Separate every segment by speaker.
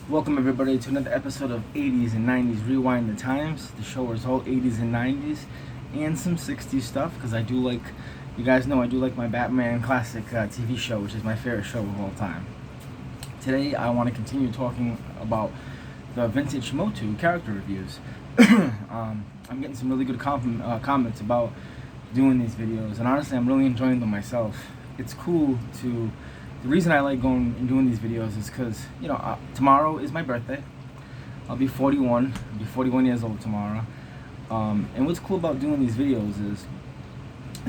Speaker 1: Welcome everybody to another episode of 80s and 90s Rewind the Times, the show where it's all 80s and 90s and some 60s stuff, because I do like, you guys know I do like my Batman classic TV show, which is my favorite show of all time. Today I want to continue talking about the vintage Motu character reviews. I'm getting some really good comments about doing these videos, and honestly I'm really enjoying them myself. It's cool to... The reason I like going and doing these videos is because, tomorrow is my birthday. I'll be 41. I'll be 41 years old tomorrow. And what's cool about doing these videos is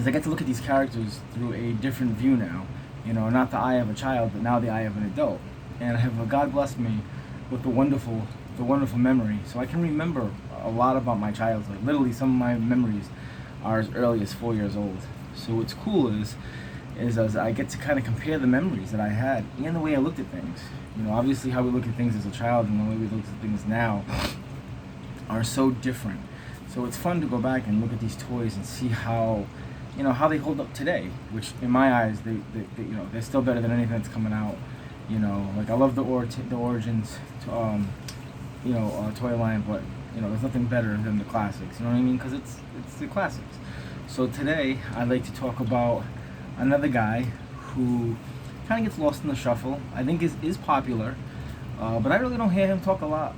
Speaker 1: I get to look at these characters through a different view now. Not the eye of a child, but now the eye of an adult. And I have God blessed me with the wonderful memory, so I can remember a lot about my childhood. Literally, some of my memories are as early as 4 years old. So what's cool is as I get to kind of compare the memories that I had and the way I looked at things. Obviously how we look at things as a child and the way we look at things now are so different. So it's fun to go back and look at these toys and see how they hold up today, which in my eyes they're still better than anything that's coming out. Like I love the Origins toy line, but there's nothing better than the classics. You know what I mean? Because it's the classics. So today I'd like to talk about another guy who kind of gets lost in the shuffle. I think is popular, but I really don't hear him talk a lot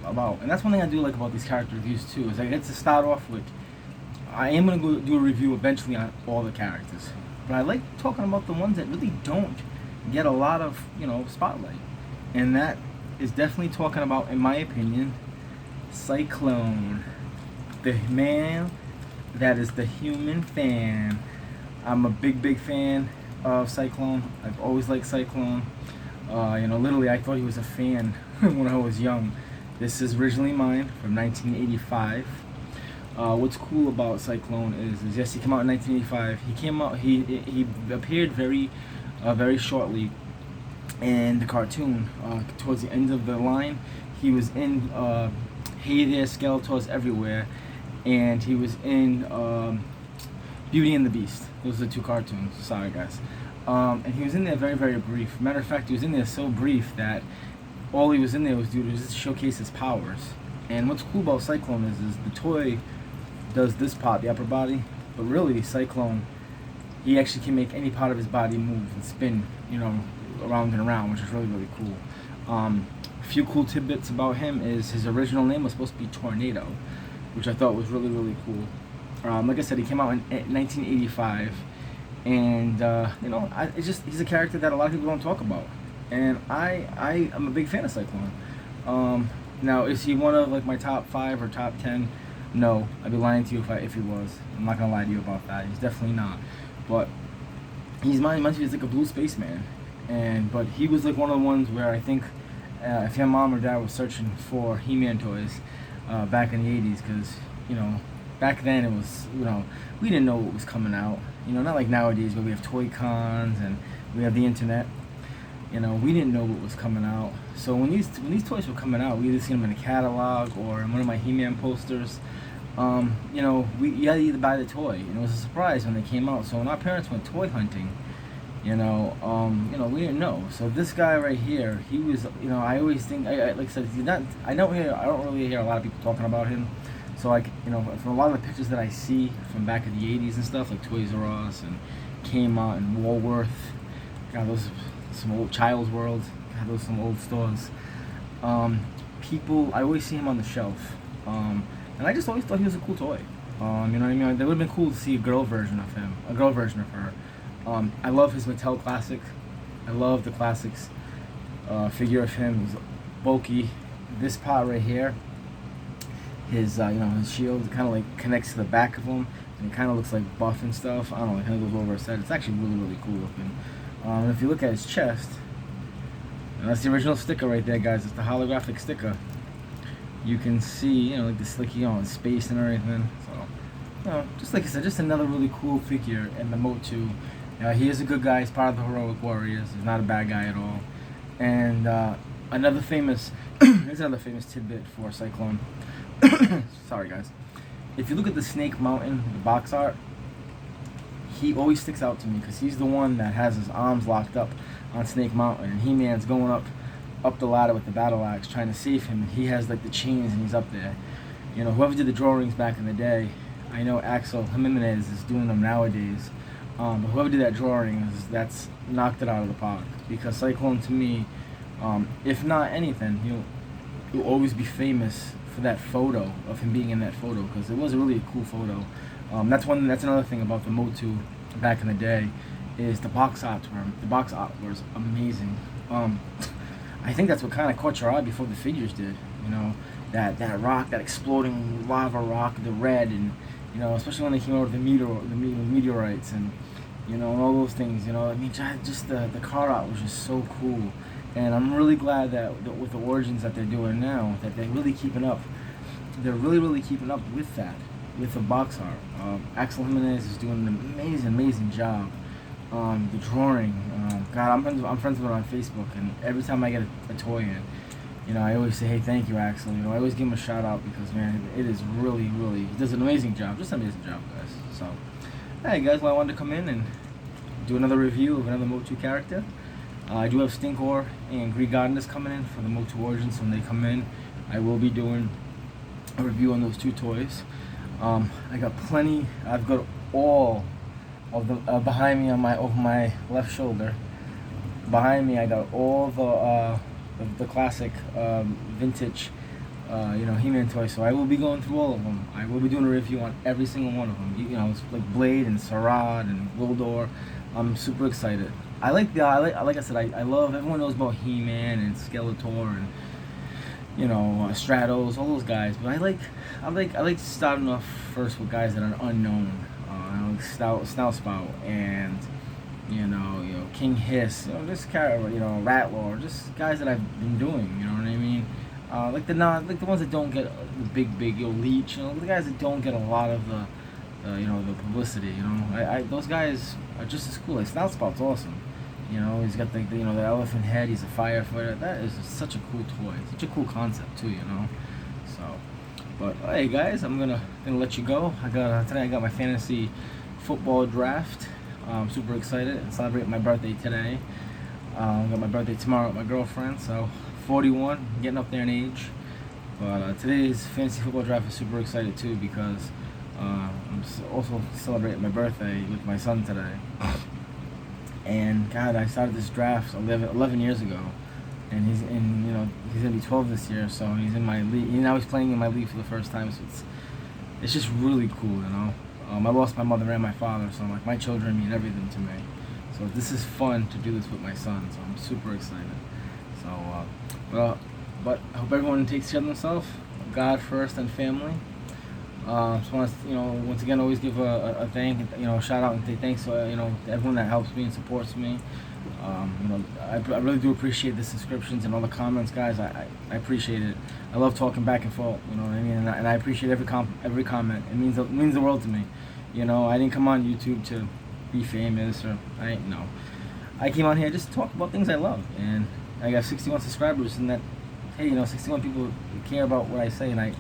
Speaker 1: about. And that's one thing I do like about these character reviews too, is I get to start off with, I am going to go do a review eventually on all the characters, but I like talking about the ones that really don't get a lot of spotlight. And that is definitely talking about, in my opinion, Cyclone, the man that is the human fan. I'm a big fan of Cyclone. I've always liked Cyclone. Literally I thought he was a fan when I was young. This is originally mine from 1985. What's cool about Cyclone is yes, he came out in 1985. He came out. He appeared very shortly in the cartoon. Towards the end of the line, he was in Hey There, Skeletors Everywhere, and he was in Beauty and the Beast. Those are the two cartoons. Sorry, guys. And he was in there very brief. Matter of fact, he was in there so brief that all he was in there was to just showcase his powers. And what's cool about Cyclone is the toy does this part, the upper body, but really Cyclone, he actually can make any part of his body move and spin, around and around, which is really cool. A few cool tidbits about him is his original name was supposed to be Tornado, which I thought was really cool. Like I said, he came out in 1985, and he's a character that a lot of people don't talk about, and I am a big fan of Cyclone. Now, is he one of my top 5 or top 10? No, I'd be lying to you if he was. I'm not gonna lie to you about that. He's definitely not. But he's reminds me of like a blue spaceman, but he was like one of the ones where I think if your mom or dad was searching for He-Man toys back in the 80s, because back then it was, we didn't know what was coming out. Not like nowadays where we have toy cons and we have the internet. We didn't know what was coming out. So when these toys were coming out, we either seen them in a catalog or in one of my He-Man posters. You had to either buy the toy. And it was a surprise when they came out. So when our parents went toy hunting, we didn't know. So this guy right here, he was, I always think, like I said, I don't really hear a lot of people talking about him. So from a lot of the pictures that I see from back in the 80s and stuff, like Toys R Us and Kmart and Woolworth, those some old Child's World, those some old stores. I always see him on the shelf, and I just always thought he was a cool toy. You know what I mean? That would have been cool to see a girl version of her. I love his Mattel Classic. I love the classics figure of him. He's bulky. This part right here, his shield kind of like connects to the back of him, and it kind of looks like buff and stuff. I don't know, it kind of goes over his head. It's actually really cool looking. If you look at his chest, and that's the original sticker right there, guys. It's the holographic sticker. You can see, like the slicky on space and everything. So, just like I said, just another really cool figure in the Motu. He is a good guy. He's part of the Heroic Warriors. He's not a bad guy at all. And another famous, here's another famous tidbit for Cyclone. Sorry, guys. If you look at the Snake Mountain, the box art, he always sticks out to me because he's the one that has his arms locked up on Snake Mountain, and He-Man's going up up the ladder with the battle axe trying to save him, and he has like the chains and he's up there. You know, whoever did the drawings back in the day, I know Axel Jimenez is doing them nowadays. But whoever did that drawing, that's knocked it out of the park. Because Cyclone, to me, if not anything, he'll always be famous for that photo of him being in that photo, because it was a really cool photo. That's another thing about the motu back in the day, is the box art was amazing. I think that's what kind of caught your eye before the figures did. You know, that rock, that exploding lava rock, the red, and you know, especially when they came out with the meteorites, and you know, and all those things. You know, I mean, just the car art was just so cool, and I'm really glad that with the origins that they're doing now, that they're really keeping up. They're really keeping up with that, with the box art. Axel Jimenez is doing an amazing job. The drawing, God, I'm friends with him on Facebook, and every time I get a toy in, you know, I always say, hey, thank you, Axel. You know, I always give him a shout out, because man, it is really, he does an amazing job, just an amazing job, guys. So, hey guys, well, I wanted to come in and do another review of another Motu character. I do have Stinkor and Greek Goddess coming in for the Motu Origins. When they come in, I will be doing a review on those two toys. I got plenty. I've got all of them behind me over my left shoulder. Behind me, I got all the classic vintage, you know, He-Man toys. So I will be going through all of them. I will be doing a review on every single one of them. You know, it's like Blade and Sarad and Wildor. I'm super excited. Like I said, I love. Everyone knows about He-Man and Skeletor and, you know, Stratos, all those guys. But I like starting off first with guys that are unknown. Like Snout Spout and you know King Hiss, you know, this character, you know, Ratlord, just guys that I've been doing, you know what I mean? Like the ones that don't get the big Leech, you know, the guys that don't get a lot of the you know, the publicity, you know. Those guys are just as cool. Like Snout Spout's awesome. You know, he's got the you know, the elephant head. He's a firefighter. That is just such a cool toy. Such a cool concept too, you know. So, but hey guys, I'm gonna let you go. Today I got my fantasy football draft. I'm super excited and celebrate my birthday today. I got my birthday tomorrow with my girlfriend, so 41, getting up there in age. But today's fantasy football draft is super excited too, because I'm also celebrating my birthday with my son today. And God, I started this draft 11 years ago, and he's gonna be 12 this year, so he's in my league. Now he's playing in my league for the first time, so it's just really cool, you know. I lost my mother and my father, so like my children mean everything to me. So this is fun to do this with my son, so I'm super excited. So, but I hope everyone takes care of themselves, God first and family. Just want to, you know, once again, always give a shout out and say thanks to, you know, to everyone that helps me and supports me. You know, I really do appreciate the subscriptions and all the comments, guys. I appreciate it. I love talking back and forth, you know what I mean? And I appreciate every comment. It means the world to me. You know, I didn't come on YouTube to be famous, or I came on here just to talk about things I love, and I got 61 subscribers, and that, hey, you know, 61 people care about what I say, and I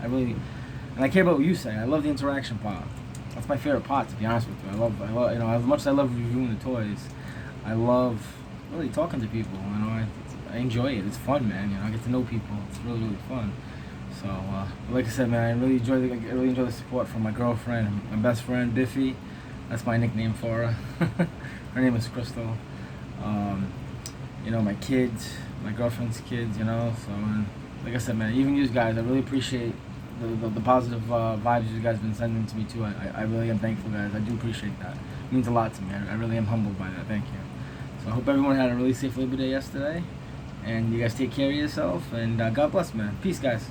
Speaker 1: care about what you say. I love the interaction part. That's my favorite part, to be honest with you. I love, you know, as much as I love reviewing the toys, I love really talking to people. You know, I enjoy it. It's fun, man. You know, I get to know people. It's really fun. So, like I said, man, I really enjoy the support from my girlfriend, my best friend Biffy. That's my nickname for her. Her name is Crystal. You know, my kids, my girlfriend's kids. You know, so like I said, man, even you guys, I really appreciate the positive vibes you guys have been sending to me too. I really am thankful, guys. I do appreciate that. It means a lot to me. I really am humbled by that. Thank you. So I hope everyone had a really safe Labor Day yesterday, and you guys take care of yourself, and God bless, man. Peace, guys.